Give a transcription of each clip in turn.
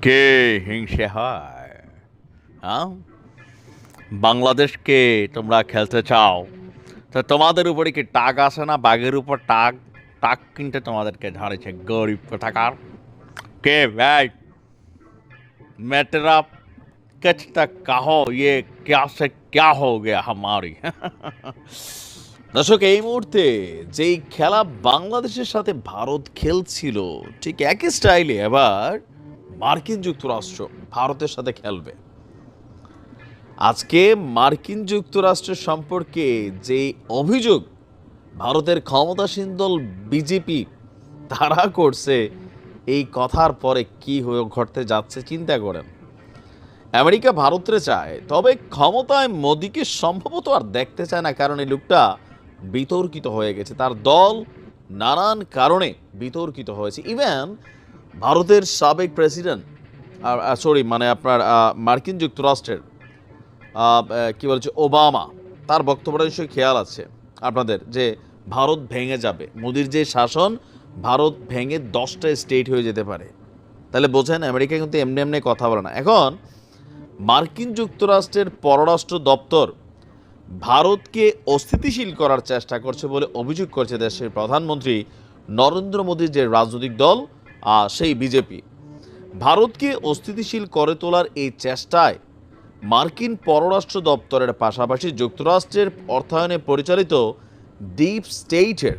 কে হিংসে হয়? হ্যাঁ, বাংলাদেশকে তোমরা খেলতে চাও, তো তোমাদের উপরে কি টাক আছে না? বাঘের উপর টাক, টাক কিনতে তোমাদেরকে ঝাড়েছে গরিব কোথাকার। কে ভাই? मेरा कुछ तक कहो, ये क्या से क्या हो गया हमारी। দর্শক, এই মুহূর্তে যেই খেলা বাংলাদেশের সাথে ভারত খেলছিল, ঠিক একই স্টাইলে এবার মার্কিন যুক্তরাষ্ট্র ভারতের সাথে খেলবে। আজকে মার্কিন যুক্তরাষ্ট্রের সম্পর্কে যে অভিযোগ ভারতের ক্ষমতাসীন দল বিজেপি তারা করছে, এই কথার পরে কি হয়ে ঘটতে যাচ্ছে চিন্তা করেন। আমেরিকা ভারতরে চায়, তবে ক্ষমতায় মোদিকে সম্ভবত আর দেখতে চায় না, কারণ এই লোকটা বিতর্কিত হয়ে গেছে। তার দল নানান কারণে বিতর্কিত হয়েছে। ইভেন ভারতের সাবেক প্রেসিডেন্ট, মানে আপনার মার্কিন যুক্তরাষ্ট্রের কি বলছে ওবামা, তার বক্তব্যটা নিশ্চয়ই খেয়াল আছে আপনাদের, যে ভারত ভেঙে যাবে, মোদির যে শাসন, ভারত ভেঙে 10টা স্টেট হয়ে যেতে পারে। তাহলে বোঝেন আমেরিকা কিন্তু এমনি এমনি কথা বলে না। এখন মার্কিন যুক্তরাষ্ট্রের পররাষ্ট্র দপ্তর ভারতকে অস্থিতিশীল করার চেষ্টা করছে বলে অভিযোগ করছে দেশের প্রধানমন্ত্রী নরেন্দ্র মোদীর যে রাজনৈতিক দল, সেই বিজেপি। ভারতকে অস্থিতিশীল করে তোলার এই চেষ্টায় মার্কিন পররাষ্ট্র দপ্তরের পাশাপাশি যুক্তরাষ্ট্রের অর্থায়নে পরিচালিত ডিপ স্টেটের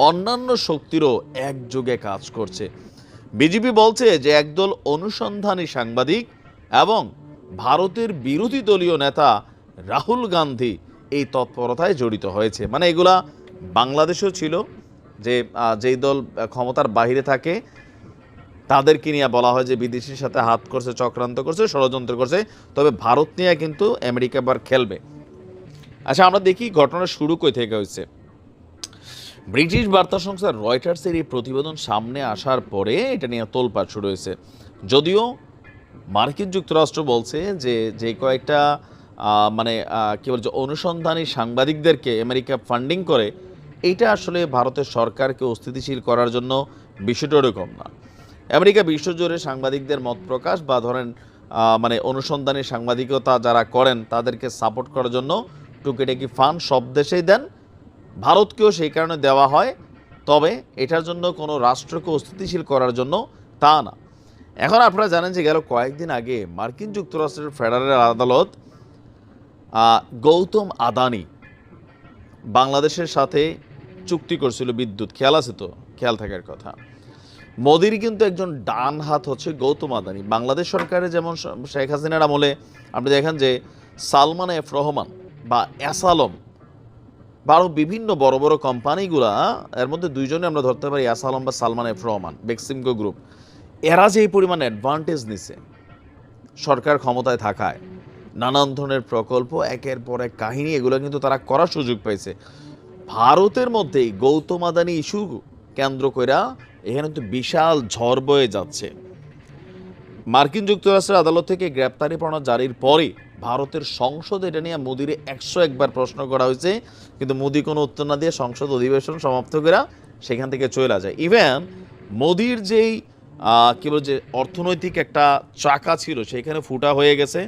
অন্যান্য শক্তিরও একযোগে কাজ করছে। বিজেপি বলছে যে একদল অনুসন্ধানী সাংবাদিক এবং ভারতের বিরোধী দলীয় নেতা রাহুল গান্ধী এই তৎপরতায় জড়িত হয়েছে। মানে এগুলা বাংলাদেশেও ছিল, যে যেই দল ক্ষমতার বাইরে থাকে তাদেরকে নিয়ে বলা হয় যে বিদেশির সাথে হাত করছে, চক্রান্ত করছে, ষড়যন্ত্র করছে। তবে ভারত নিয়ে কিন্তু আমেরিকা এবার খেলবে। আচ্ছা, আমরা দেখি ঘটনা শুরু কই থেকে হয়েছে। ব্রিটিশ বার্তা সংস্থা রয়টার্সের এই প্রতিবেদন সামনে আসার পরে এটা নিয়ে তোলপাড় শুরু হয়েছে। যদিও মার্কিন যুক্তরাষ্ট্র বলছে যে যে কয়েকটা মানে কী বলছে অনুসন্ধানী সাংবাদিকদেরকে আমেরিকা ফান্ডিং করে, এইটা আসলে ভারতের সরকারকে অস্থিতিশীল করার জন্য, বিষয়টা ওরকম না। আমেরিকা বিশ্বজুড়ে সাংবাদিকদের মত প্রকাশ বা ধরেন মানে অনুসন্ধানী সাংবাদিকতা যারা করেন তাদেরকে সাপোর্ট করার জন্য টুকিটাকি ফান্ড সব দেশেই দেন, ভারতকেও সেই কারণে দেওয়া হয়। তবে এটার জন্য কোনো রাষ্ট্রকে অস্থিতিশীল করার জন্য তা না। এখন আপনারা জানেন যে গেল কয়েকদিন আগে মার্কিন যুক্তরাষ্ট্রের ফেডারেল আদালত গৌতম আদানি বাংলাদেশের সাথে চুক্তি করছিল বিদ্যুৎ, খেয়াল আছে তো? খেয়াল থাকার কথা। মোদির কিন্তু একজন ডান হাত হচ্ছে গৌতম আদানি। বাংলাদেশ সরকারের যেমন শেখ হাসিনার আমলে আপনি দেখেন যে সালমান এফ রহমান বা অ্যাসালম বা আরও বিভিন্ন বড় বড় কোম্পানিগুলা, এর মধ্যে দুইজনে আমরা ধরতে পারি অ্যাসালম বা সালমান এফ রহমান, বেক্সিমকো গ্রুপ, এরা যে এই পরিমাণ অ্যাডভান্টেজ নিছে সরকার ক্ষমতায় থাকায়, নানান ধরনের প্রকল্প, একের পর এক কাহিনী, এগুলো কিন্তু তারা করার সুযোগ পাইছে। ভারতের মধ্যেই গৌতম আদানি ইস্যু কেন্দ্র কইরা এখানে কিন্তু বিশাল ঝড় বয়ে যাচ্ছে। মার্কিন যুক্তরাষ্ট্রের আদালত থেকে গ্রেপ্তারি পরোয়ানা জারির পরে ভারতের সংসদে এটা নিয়ে মোদির 101 বার প্রশ্ন করা হয়েছে, কিন্তু মোদি কোনো উত্তর না দিয়ে সংসদ অধিবেশন সমাপ্ত করে সেখান থেকে চলে যায়। ইভেন মোদির যেই কী বল যে অর্থনৈতিক একটা চাকা ছিল সেখানে ফুটা হয়ে গেছে।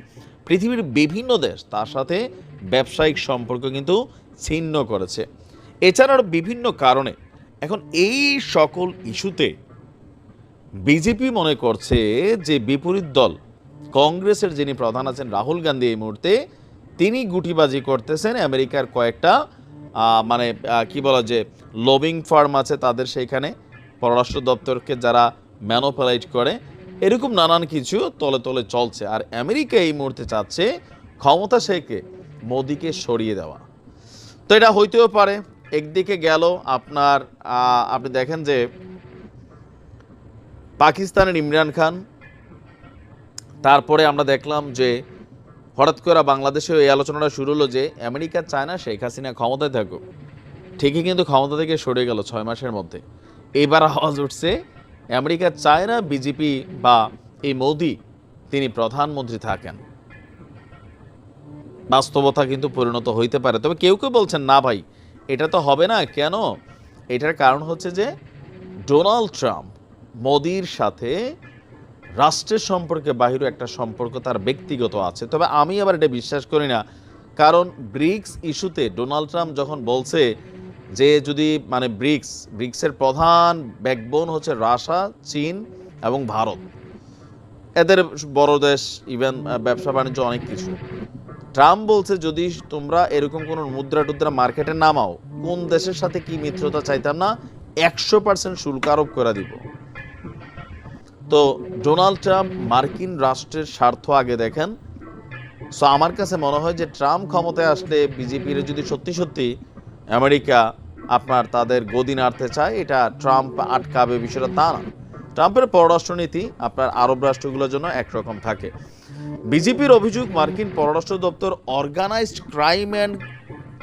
পৃথিবীর বিভিন্ন দেশ তার সাথে ব্যবসায়িক সম্পর্ক কিন্তু ছিন্ন করেছে। এছাড়াও বিভিন্ন কারণে এখন এই সকল ইস্যুতে বিজেপি মনে করছে যে বিপরীত দল কংগ্রেসের যিনি প্রধান আছেন রাহুল গান্ধী, এই মুহূর্তে তিনি গুটিবাজি করতেছেন আমেরিকার কয়েকটা মানে কি বলা যে লবিং ফার্ম আছে তাদের, সেইখানে পররাষ্ট্র দপ্তরকে যারা ম্যানোপুলেট করে, এরকম নানান কিছু তলে তলে চলছে। আর আমেরিকা এই মুহূর্তে চাচ্ছে ক্ষমতা থেকে মোদিকে সরিয়ে দেওয়া। তো এটা হইতেও পারে। একদিকে গেল আপনার আপনি দেখেন যে পাকিস্তানের ইমরান খান, তারপরে আমরা দেখলাম যে হঠাৎ করে বাংলাদেশে এই আলোচনাটা শুরু হলো যে আমেরিকা চায় না শেখ হাসিনা ক্ষমতায় থাকুক। ঠিকই কিন্তু ক্ষমতা থেকে সরে গেল 6 মাসের মধ্যে। এবার আওয়াজ উঠছে আমেরিকা চায় না বিজেপি বা এই মোদি তিনি প্রধানমন্ত্রী থাকেন। বাস্তবতা কিন্তু পরিণত হইতে পারে। তবে কেউ কেউ বলছেন না ভাই, এটা তো হবে না। কেন? এটার কারণ হচ্ছে যে ডোনাল্ড ট্রাম্প মোদির সাথে রাষ্ট্রের সম্পর্কে বাহিরে একটা সম্পর্ক তার ব্যক্তিগত আছে। তবে আমি আবার এটা বিশ্বাস করি না, কারণ ব্রিক্স ইস্যুতে ডোনাল্ড ট্রাম্প যখন বলছে যে যদি মানে ব্রিক্সের প্রধান ব্যাকবোন হচ্ছে রাশিয়া, চীন এবং ভারত, এদের বড় দেশ, ইভেন ব্যবসা বাণিজ্য অনেক কিছু। ট্রাম্প বলছে যদি তোমরা এরকম কোনো মুদ্রা টুদ্রা মার্কেটে নামাও, কোন দেশের সাথে কি মিত্রতা চাইতাম না, 100% শুল্ক আরোপ করে দিব। তো ডোনাল্ড ট্রাম্প মার্কিন রাষ্ট্রের স্বার্থ আগে দেখেন। সো আমার কাছে মনে হয় যে ট্রাম্প ক্ষমতায় আসলে বিজেপির যদি সত্যি সত্যি আমেরিকা আপনার তাদের গদি নাড়তে চায়, এটা ট্রাম্প আটকাবে বিষয়টা তা না। ট্রাম্পের পররাষ্ট্রনীতি আপনার আরব রাষ্ট্রগুলোর জন্য একরকম থাকে। বিজেপির অভিযোগ মার্কিন পররাষ্ট্র দপ্তর organized crime and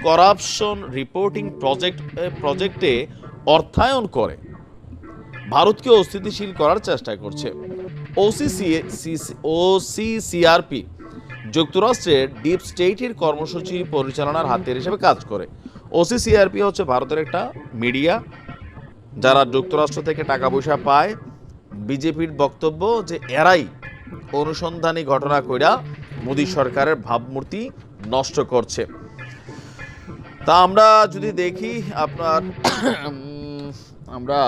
corruption reporting প্রজেক্টে অর্থায়ন করে ভারতকে অস্থিতিশীল করার চেষ্টা করছে। ওসিসিআরপি যুক্তরাষ্ট্রের ডিপ স্টেটের কর্মসূচি পরিচালনার হাতিয়ার হিসেবে কাজ করে। ওসিসিআরপি হচ্ছে ভারতের একটা মিডিয়া যারা যুক্তরাষ্ট্র থেকে টাকা পয়সা পায়। বিজেপির বক্তব্য যে এরাই অনুসন্ধানী ঘটনা কইরা মোদী সরকারের ভাবমূর্তি নষ্ট করছে। তা আমরা যদি দেখি আপনার আমরা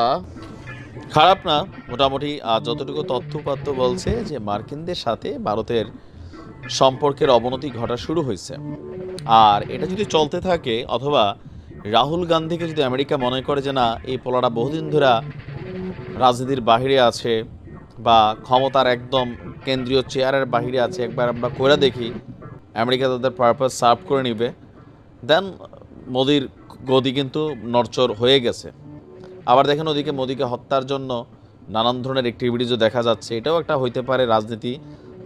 খারাপ না, মোটামুটি যতটুকু তথ্যপাত্র বলছে যে মার্কিনদের সাথে ভারতের সম্পর্কের অবনতি ঘটা শুরু হয়েছে। আর এটা যদি চলতে থাকে, অথবা রাহুল গান্ধীকে যদি আমেরিকা মনে করে যে না এই পোলাটা বহুদিন ধরে রাজনীতির বাহিরে আছে বা ক্ষমতার একদম কেন্দ্রীয় চেয়ারের বাহিরে আছে, একবার আমরা করে দেখি আমেরিকা তাদের পারপাস সার্ভ করে নিবে, দেন মোদির গদি কিন্তু নড়চড় হয়ে গেছে। আবার দেখেন ওদিকে মোদিকে হত্যার জন্য নানান ধরনের অ্যাক্টিভিটিসও দেখা যাচ্ছে। এটাও একটা হইতে পারে রাজনীতি,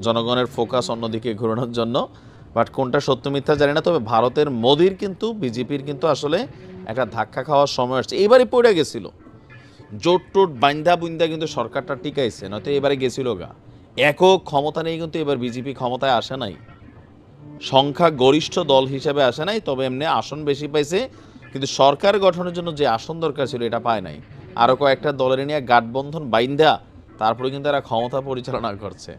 জনগণের ফোকাস অন্যদিকে ঘোরানোর জন্য। বাট কোনটা সত্য মিথ্যা জানি না। তবে ভারতের মোদির কিন্তু বিজেপির কিন্তু আসলে একটা ধাক্কা খাওয়ার সময় আসছে। এইবারই পড়ে গেছিল, জোট টোট বাইন্দা বুন্দা কিন্তু সরকারটা টিকাইছে, নয়তো এবারে গেছিল গা। একক ক্ষমতা নেই কিন্তু এবার বিজেপি ক্ষমতায় আসে নাই, সংখ্যা গরিষ্ঠ দল হিসেবে আসে নাই, তবে এমনি আসন বেশি পাইছে। কিন্তু সরকার গঠনের জন্য যে আসন দরকার ছিল এটা পায় নাই। আরও কয়েকটা দলের নিয়ে গাঠবন্ধন বাইন্দা তারপরে কিন্তু এরা ক্ষমতা পরিচালনা করছে।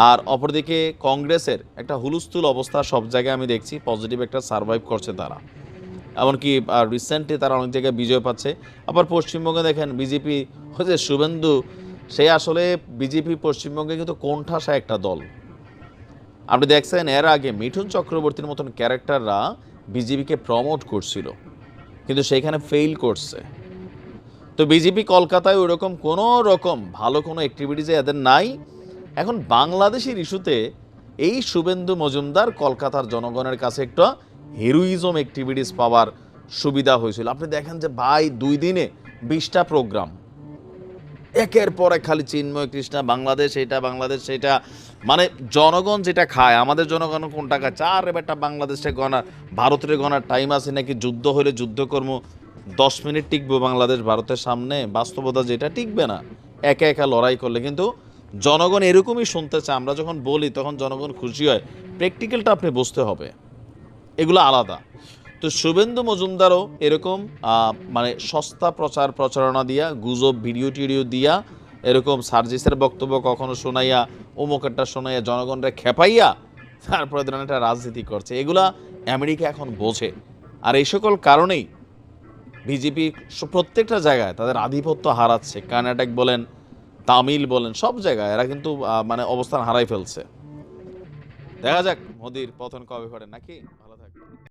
আর অপরদিকে কংগ্রেসের একটা হুলস্থুল অবস্থা সব জায়গায় আমি দেখছি, পজিটিভ একটা সারভাইভ করছে তারা। এমনকি রিসেন্টলি তারা অনেক জায়গায় বিজয় পাচ্ছে। আবার পশ্চিমবঙ্গে দেখেন বিজেপি হচ্ছে শুভেন্দু, সে আসলে বিজেপি পশ্চিমবঙ্গে কিন্তু কোণঠাসা একটা দল। আপনি দেখছেন এর আগে মিঠুন চক্রবর্তীর মতন ক্যারেক্টাররা বিজেপিকে প্রমোট করছিল, কিন্তু সেইখানে ফেইল করছে। তো বিজেপি কলকাতায় ওইরকম কোনো রকম ভালো কোনো অ্যাক্টিভিটিসে এদের নাই। এখন বাংলাদেশের ইস্যুতে এই শুভেন্দু মজুমদার কলকাতার জনগণের কাছে একটা হিরোইজম অ্যাক্টিভিটিস পাওয়ার সুবিধা হয়েছিল। আপনি দেখেন যে ভাই 2 দিনে 20টা প্রোগ্রাম, একের পর এক খালি চিন্ময় কৃষ্ণা, বাংলাদেশ এটা, বাংলাদেশ সেটা। মানে জনগণ যেটা খায়, আমাদের জনগণ কোনটা খায়, চার বেটা বাংলাদেশে গণার, ভারতের গণার টাইম আছে নাকি, যুদ্ধ হলে যুদ্ধকর্ম 10 মিনিট টিকবো বাংলাদেশ ভারতের সামনে, বাস্তবতা যেটা টিকবে না একা একা লড়াই করলে। কিন্তু জনগণ এরকমই শুনতে চায়। আমরা যখন বলি তখন জনগণ খুশি হয়, প্র্যাকটিক্যালটা আপনি বুঝতে হবে, এগুলো আলাদা। তো শুভেন্দু মজুমদারও এরকম মানে সস্তা প্রচার প্রচারণা দিয়া, গুজব ভিডিও টিডিও দিয়া, এরকম সার্জিসের বক্তব্য কখনো শোনাইয়া, অমুকেরটা শোনাইয়া, জনগণরা খেপাইয়া তারপরে ধরেন একটা রাজনীতি করছে। এগুলা আমেরিকা এখন বোঝে। আর এই সকল কারণেই বিজেপি প্রত্যেকটা জায়গায় তাদের আধিপত্য হারাচ্ছে। কর্ণাটক বলেন, তামিল বলেন, সব জায়গায় এরা কিন্তু মানে অবস্থান হারাই ফেলছে। দেখা যাক মোদির পতন কবে ঘটে নাকি। ভালো থাকবে।